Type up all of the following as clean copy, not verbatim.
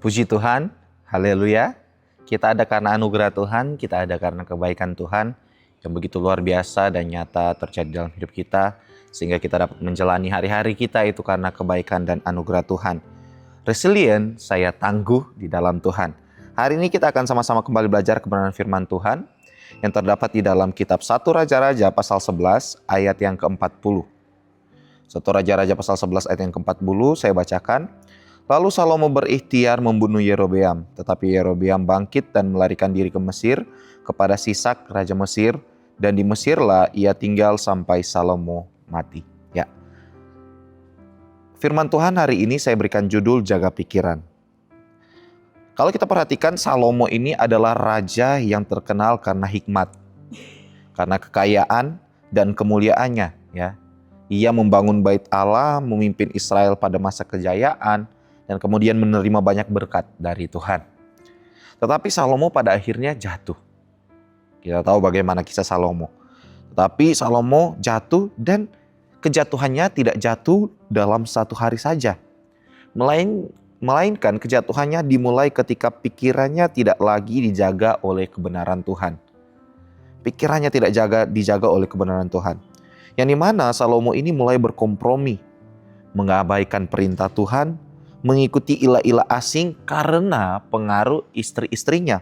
Puji Tuhan, haleluya. Kita ada karena anugerah Tuhan, kita ada karena kebaikan Tuhan yang begitu luar biasa dan nyata terjadi dalam hidup kita, sehingga kita dapat menjalani hari-hari kita itu karena kebaikan dan anugerah Tuhan. Resilient, saya tangguh di dalam Tuhan. Hari ini kita akan sama-sama kembali belajar kebenaran firman Tuhan yang terdapat di dalam kitab 1 Raja-Raja pasal 11 ayat yang ke-40. 1 Raja-Raja pasal 11 ayat yang ke-40 saya bacakan. Lalu Salomo berikhtiar membunuh Yerobeam, tetapi Yerobeam bangkit dan melarikan diri ke Mesir kepada Sisak raja Mesir, dan di Mesirlah ia tinggal sampai Salomo mati. Ya. Firman Tuhan hari ini saya berikan judul jaga pikiran. Kalau kita perhatikan, Salomo ini adalah raja yang terkenal karena hikmat, karena kekayaan dan kemuliaannya. Ya, ia membangun bait Allah, memimpin Israel pada masa kejayaan, dan kemudian menerima banyak berkat dari Tuhan. Tetapi Salomo pada akhirnya jatuh. Kita tahu bagaimana kisah Salomo. Tetapi Salomo jatuh, dan kejatuhannya tidak jatuh dalam satu hari saja. Melainkan kejatuhannya dimulai ketika pikirannya tidak lagi dijaga oleh kebenaran Tuhan. Pikirannya tidak dijaga oleh kebenaran Tuhan. Yang dimana Salomo ini mulai berkompromi, mengabaikan perintah Tuhan, mengikuti ilah-ilah asing karena pengaruh istri-istrinya.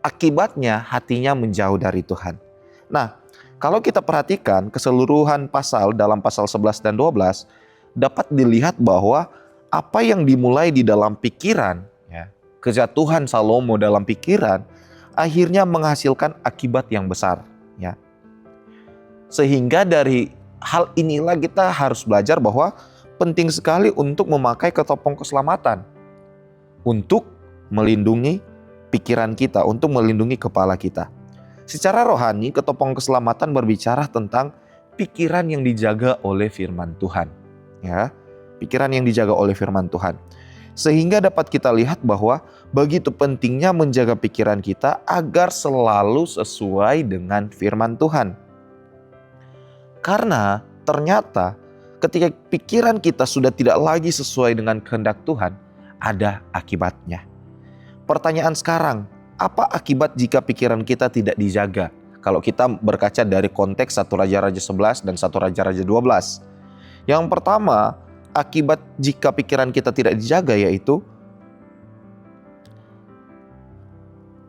Akibatnya hatinya menjauh dari Tuhan. Nah, kalau kita perhatikan keseluruhan pasal dalam pasal 11 dan 12, dapat dilihat bahwa apa yang dimulai di dalam pikiran, ya, kejatuhan Salomo dalam pikiran, akhirnya menghasilkan akibat yang besar. Ya. Sehingga dari hal inilah kita harus belajar bahwa penting sekali untuk memakai ketopong keselamatan, untuk melindungi pikiran kita, untuk melindungi kepala kita. Secara rohani, ketopong keselamatan berbicara tentang pikiran yang dijaga oleh firman Tuhan. Ya, pikiran yang dijaga oleh firman Tuhan. Sehingga dapat kita lihat bahwa begitu pentingnya menjaga pikiran kita agar selalu sesuai dengan firman Tuhan. Karena ternyata ketika pikiran kita sudah tidak lagi sesuai dengan kehendak Tuhan, ada akibatnya. Pertanyaan sekarang, apa akibat jika pikiran kita tidak dijaga? Kalau kita berkaca dari konteks 1 Raja-Raja 11 dan 1 Raja-Raja 12. Yang pertama, akibat jika pikiran kita tidak dijaga yaitu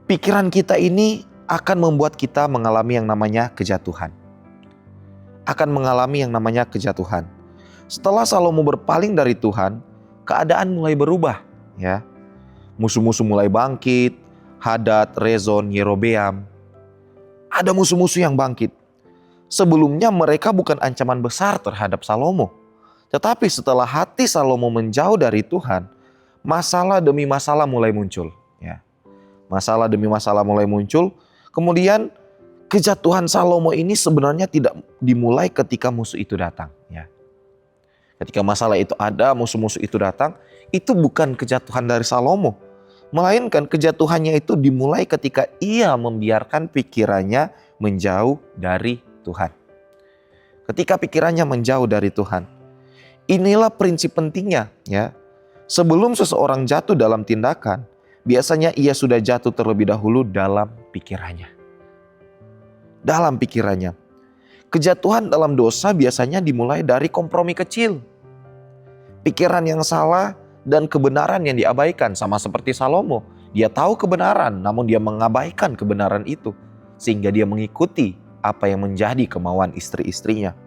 pikiran kita ini akan membuat kita mengalami yang namanya kejatuhan. Akan mengalami yang namanya kejatuhan. Setelah Salomo berpaling dari Tuhan, keadaan mulai berubah. Ya, musuh-musuh mulai bangkit, Hadad, Rezon, Yerobeam. Ada musuh-musuh yang bangkit. Sebelumnya mereka bukan ancaman besar terhadap Salomo. Tetapi setelah hati Salomo menjauh dari Tuhan, masalah demi masalah mulai muncul. Ya, masalah demi masalah mulai muncul. Kemudian kejatuhan Salomo ini sebenarnya tidak dimulai ketika musuh itu datang. Ya. Ketika masalah itu ada, musuh-musuh itu datang, itu bukan kejatuhan dari Salomo. Melainkan kejatuhannya itu dimulai ketika ia membiarkan pikirannya menjauh dari Tuhan. Ketika pikirannya menjauh dari Tuhan. Inilah prinsip pentingnya. Ya. Sebelum seseorang jatuh dalam tindakan, biasanya ia sudah jatuh terlebih dahulu dalam pikirannya. Dalam pikirannya. Kejatuhan dalam dosa biasanya dimulai dari kompromi kecil. Pikiran yang salah dan kebenaran yang diabaikan, sama seperti Salomo. Dia tahu kebenaran, namun dia mengabaikan kebenaran itu. Sehingga dia mengikuti apa yang menjadi kemauan istri-istrinya.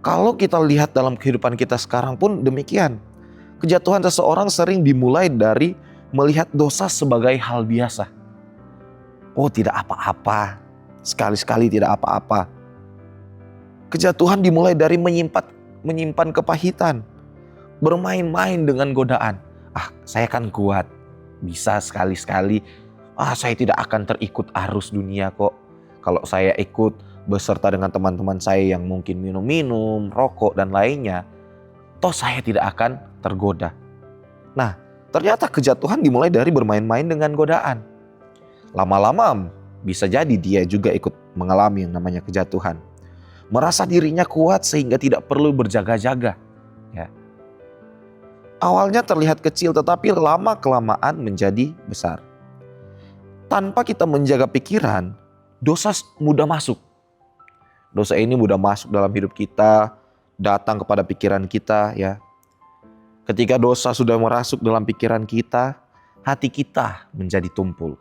Kalau kita lihat dalam kehidupan kita sekarang pun demikian. Kejatuhan seseorang sering dimulai dari melihat dosa sebagai hal biasa. Oh, tidak apa-apa. Sekali-sekali tidak apa-apa. Kejatuhan dimulai dari menyimpan kepahitan. Bermain-main dengan godaan. Saya kan kuat. Bisa sekali-sekali. Saya tidak akan terikut arus dunia kok. Kalau saya ikut beserta dengan teman-teman saya yang mungkin minum-minum, rokok dan lainnya, toh saya tidak akan tergoda. Nah, ternyata kejatuhan dimulai dari bermain-main dengan godaan. Lama-lama bisa jadi dia juga ikut mengalami yang namanya kejatuhan. Merasa dirinya kuat sehingga tidak perlu berjaga-jaga. Ya. awalnya terlihat kecil tetapi lama-kelamaan menjadi besar. Tanpa kita menjaga pikiran, dosa mudah masuk. Dosa ini mudah masuk dalam hidup kita, datang kepada pikiran kita ya. Ketika dosa sudah merasuk dalam pikiran kita, hati kita menjadi tumpul.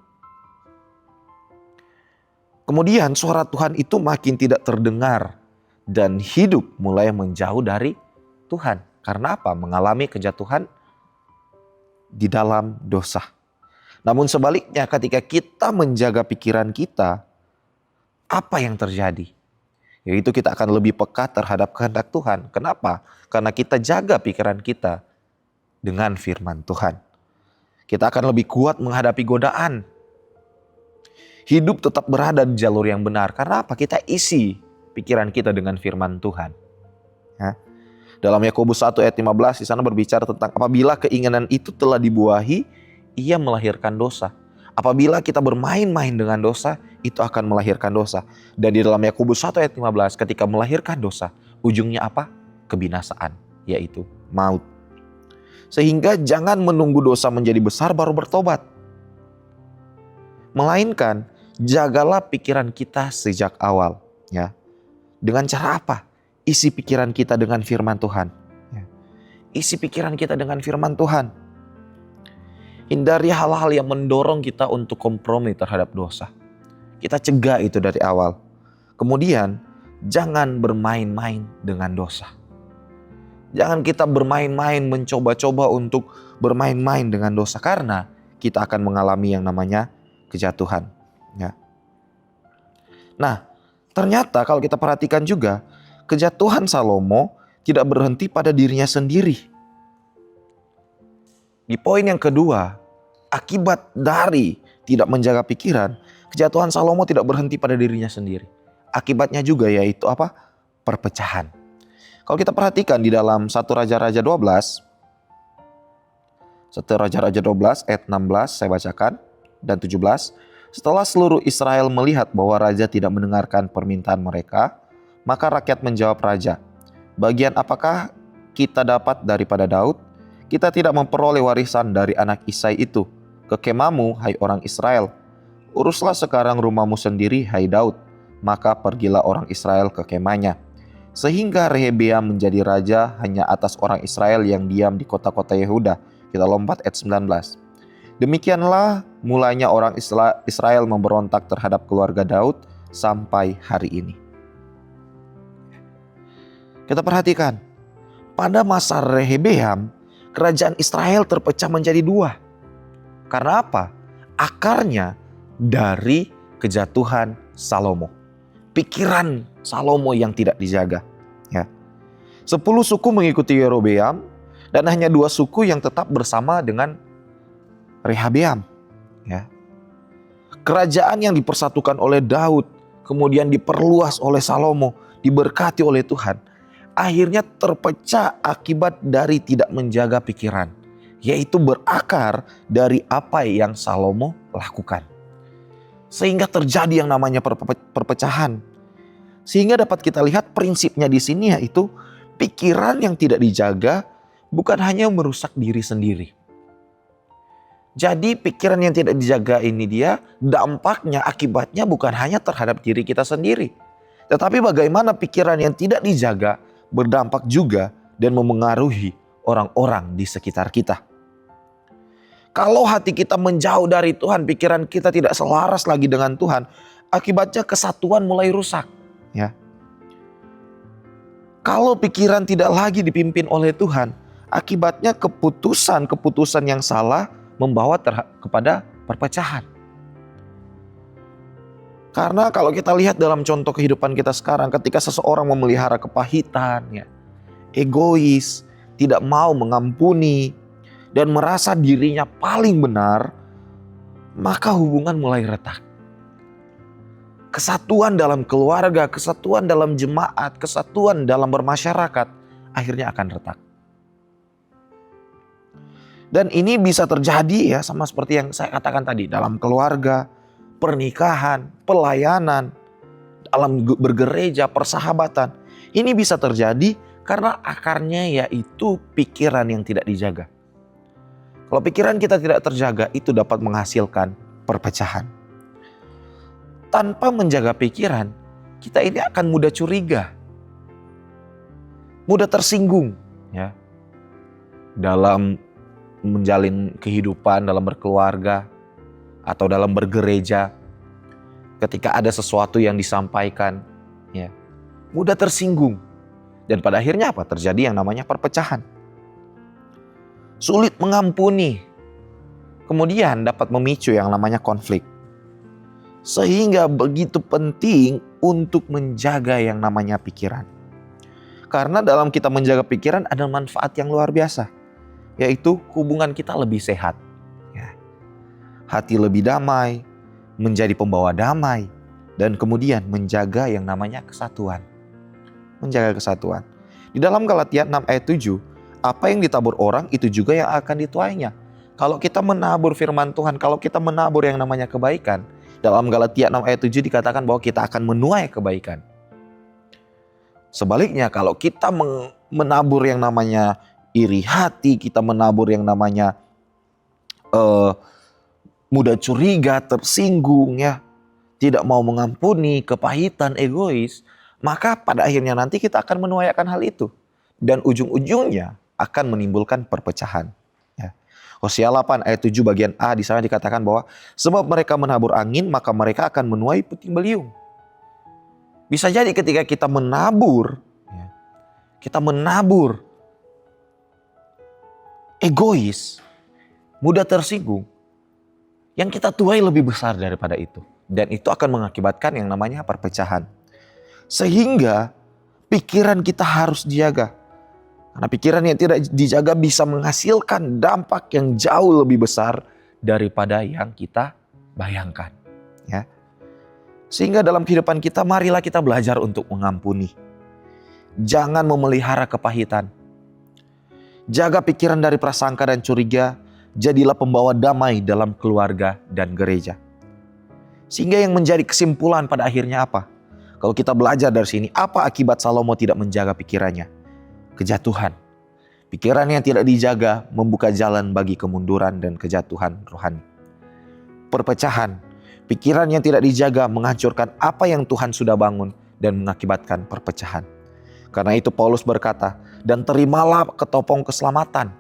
Kemudian suara Tuhan itu makin tidak terdengar dan hidup mulai menjauh dari Tuhan. Karena apa? Mengalami kejatuhan di dalam dosa. Namun sebaliknya ketika kita menjaga pikiran kita, apa yang terjadi? Yaitu kita akan lebih peka terhadap kehendak Tuhan. Kenapa? Karena kita jaga pikiran kita dengan firman Tuhan. Kita akan lebih kuat menghadapi godaan. Hidup tetap berada di jalur yang benar. Karena apa? Kita isi pikiran kita dengan firman Tuhan. Ya. Dalam Yakobus 1 ayat 15 di sana berbicara tentang apabila keinginan itu telah dibuahi, ia melahirkan dosa. Apabila kita bermain-main dengan dosa, itu akan melahirkan dosa. Dan di dalam Yakobus 1 ayat 15 ketika melahirkan dosa, ujungnya apa? Kebinasaan, yaitu maut. Sehingga jangan menunggu dosa menjadi besar baru bertobat. Melainkan jagalah pikiran kita sejak awal. Ya. Dengan cara apa? Isi pikiran kita dengan firman Tuhan. Ya. Isi pikiran kita dengan firman Tuhan. Hindari hal-hal yang mendorong kita untuk kompromi terhadap dosa. Kita cegah itu dari awal. Kemudian jangan bermain-main dengan dosa. Jangan kita bermain-main mencoba-coba untuk bermain-main dengan dosa. Karena kita akan mengalami yang namanya kejatuhan. Ya. Nah, ternyata kalau kita perhatikan juga, kejatuhan Salomo tidak berhenti pada dirinya sendiri. Di poin yang kedua, akibat dari tidak menjaga pikiran, kejatuhan Salomo tidak berhenti pada dirinya sendiri. Akibatnya juga yaitu apa? Perpecahan. Kalau kita perhatikan di dalam 1 Raja-Raja 12, 1 Raja-Raja 12 ayat 16 saya bacakan dan 17. Setelah seluruh Israel melihat bahwa raja tidak mendengarkan permintaan mereka, maka rakyat menjawab raja, "Bagian apakah kita dapat daripada Daud? Kita tidak memperoleh warisan dari anak Isai itu. Ke kemahmu, hai orang Israel. Uruslah sekarang rumahmu sendiri, hai Daud." Maka pergilah orang Israel ke kemahnya. Sehingga Rehabeam menjadi raja hanya atas orang Israel yang diam di kota-kota Yehuda. Kita lompat ayat 19. Demikianlah mulanya orang Israel memberontak terhadap keluarga Daud sampai hari ini. Kita perhatikan, pada masa Rehabeam, kerajaan Israel terpecah menjadi dua. Karena apa? Akarnya dari kejatuhan Salomo. Pikiran Salomo yang tidak dijaga. Ya. 10 suku mengikuti Yerobeam dan hanya 2 suku yang tetap bersama dengan Rehabeam. Ya. Kerajaan yang dipersatukan oleh Daud, kemudian diperluas oleh Salomo, diberkati oleh Tuhan, akhirnya terpecah akibat dari tidak menjaga pikiran, yaitu berakar dari apa yang Salomo lakukan. Sehingga terjadi yang namanya perpecahan. Sehingga dapat kita lihat prinsipnya di sini yaitu pikiran yang tidak dijaga bukan hanya merusak diri sendiri. Jadi pikiran yang tidak dijaga ini dia dampaknya akibatnya bukan hanya terhadap diri kita sendiri. Tetapi bagaimana pikiran yang tidak dijaga berdampak juga dan memengaruhi orang-orang di sekitar kita. Kalau hati kita menjauh dari Tuhan, pikiran kita tidak selaras lagi dengan Tuhan, akibatnya kesatuan mulai rusak. Ya. Kalau pikiran tidak lagi dipimpin oleh Tuhan, akibatnya keputusan yang salah membawa kepada perpecahan. Karena kalau kita lihat dalam contoh kehidupan kita sekarang, ketika seseorang memelihara kepahitan, ya, egois, tidak mau mengampuni, dan merasa dirinya paling benar, maka hubungan mulai retak. Kesatuan dalam keluarga, kesatuan dalam jemaat, kesatuan dalam bermasyarakat, akhirnya akan retak. Dan ini bisa terjadi ya sama seperti yang saya katakan tadi, dalam keluarga, pernikahan, pelayanan, dalam bergereja, persahabatan. Ini bisa terjadi Karena akarnya yaitu pikiran yang tidak dijaga. Kalau pikiran kita tidak terjaga, itu dapat menghasilkan perpecahan. Tanpa menjaga pikiran, kita ini akan mudah curiga, mudah tersinggung ya, dalam menjalin kehidupan, dalam berkeluarga, atau dalam bergereja. Ketika ada sesuatu yang disampaikan, ya, mudah tersinggung. Dan pada akhirnya apa? Terjadi yang namanya perpecahan. Sulit mengampuni. Kemudian dapat memicu yang namanya konflik. Sehingga begitu penting untuk menjaga yang namanya pikiran. Karena dalam kita menjaga pikiran ada manfaat yang luar biasa. Yaitu hubungan kita lebih sehat. Ya. Hati lebih damai, menjadi pembawa damai, dan kemudian menjaga yang namanya kesatuan. Menjaga kesatuan. Di dalam Galatia 6 ayat 7, apa yang ditabur orang itu juga yang akan dituainya. Kalau kita menabur firman Tuhan, kalau kita menabur yang namanya kebaikan, dalam Galatia 6 ayat 7 dikatakan bahwa kita akan menuai kebaikan. Sebaliknya kalau kita menabur yang namanya iri hati, kita menabur yang namanya mudah curiga, tersinggung ya, tidak mau mengampuni, kepahitan, egois, maka pada akhirnya nanti kita akan menuai akan hal itu. Dan ujung-ujungnya akan menimbulkan perpecahan. Ya. Hosea 8 ayat 7 bagian A di sana dikatakan bahwa sebab mereka menabur angin maka mereka akan menuai puting beliung. Bisa jadi ketika kita menabur, ya, kita menabur egois, mudah tersinggung, yang kita tuai lebih besar daripada itu. Dan itu akan mengakibatkan yang namanya perpecahan. Sehingga pikiran kita harus dijaga. Karena pikiran yang tidak dijaga bisa menghasilkan dampak yang jauh lebih besar daripada yang kita bayangkan. Ya. Sehingga dalam kehidupan kita marilah kita belajar untuk mengampuni. Jangan memelihara kepahitan. Jaga pikiran dari prasangka dan curiga. Jadilah pembawa damai dalam keluarga dan gereja. Sehingga yang menjadi kesimpulan pada akhirnya apa? Kalau kita belajar dari sini, apa akibat Salomo tidak menjaga pikirannya? Kejatuhan. Pikiran yang tidak dijaga membuka jalan bagi kemunduran dan kejatuhan rohani. Perpecahan. Pikiran yang tidak dijaga menghancurkan apa yang Tuhan sudah bangun dan mengakibatkan perpecahan. Karena itu Paulus berkata, dan terimalah ketopong keselamatan.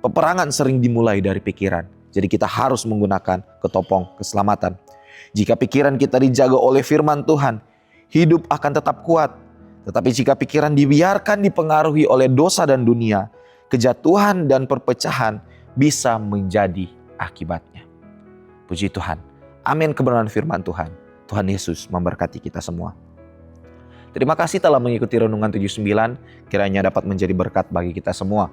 Peperangan sering dimulai dari pikiran. Jadi kita harus menggunakan ketopong keselamatan. Jika pikiran kita dijaga oleh firman Tuhan, hidup akan tetap kuat. Tetapi jika pikiran dibiarkan dipengaruhi oleh dosa dan dunia, kejatuhan dan perpecahan bisa menjadi akibatnya. Puji Tuhan. Amin kebenaran firman Tuhan. Tuhan Yesus memberkati kita semua. Terima kasih telah mengikuti Renungan 79. Kiranya dapat menjadi berkat bagi kita semua.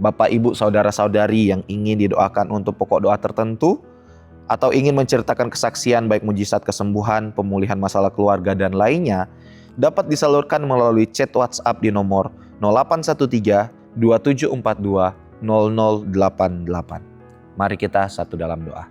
Bapak, Ibu, Saudara-saudari yang ingin didoakan untuk pokok doa tertentu, atau ingin menceritakan kesaksian baik mujizat kesembuhan, pemulihan masalah keluarga, dan lainnya, dapat disalurkan melalui chat WhatsApp di nomor 0813 2742 0088. Mari kita satu dalam doa.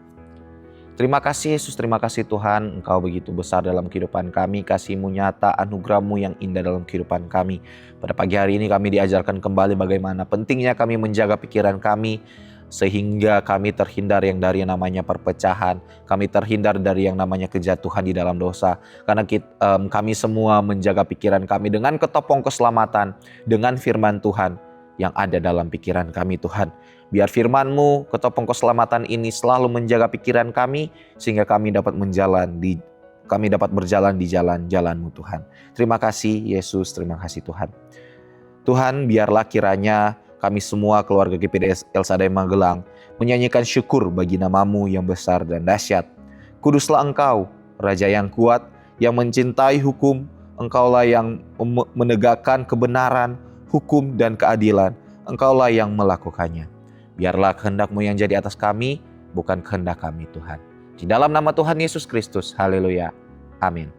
Terima kasih Yesus, terima kasih Tuhan, Engkau begitu besar dalam kehidupan kami, kasih-Mu nyata, anugerah-Mu yang indah dalam kehidupan kami. Pada pagi hari ini kami diajarkan kembali bagaimana pentingnya kami menjaga pikiran kami, sehingga kami terhindar yang dari yang namanya perpecahan, kami terhindar dari yang namanya kejatuhan di dalam dosa. Karena kami semua menjaga pikiran kami dengan ketopong keselamatan, dengan firman Tuhan yang ada dalam pikiran kami Tuhan. Biar firman-Mu, ketopong keselamatan ini selalu menjaga pikiran kami, sehingga kami dapat berjalan di jalan-jalan-Mu Tuhan. Terima kasih Yesus, terima kasih Tuhan. Tuhan, biarlah kiranya kami semua keluarga GPDS El Shaddai Magelang menyanyikan syukur bagi nama-Mu yang besar dan dahsyat. Kuduslah Engkau, Raja yang kuat, yang mencintai hukum. Engkaulah yang menegakkan kebenaran, hukum dan keadilan. Engkaulah yang melakukannya. Biarlah kehendak-Mu yang jadi atas kami, bukan kehendak kami Tuhan. Di dalam nama Tuhan Yesus Kristus, haleluya, amin.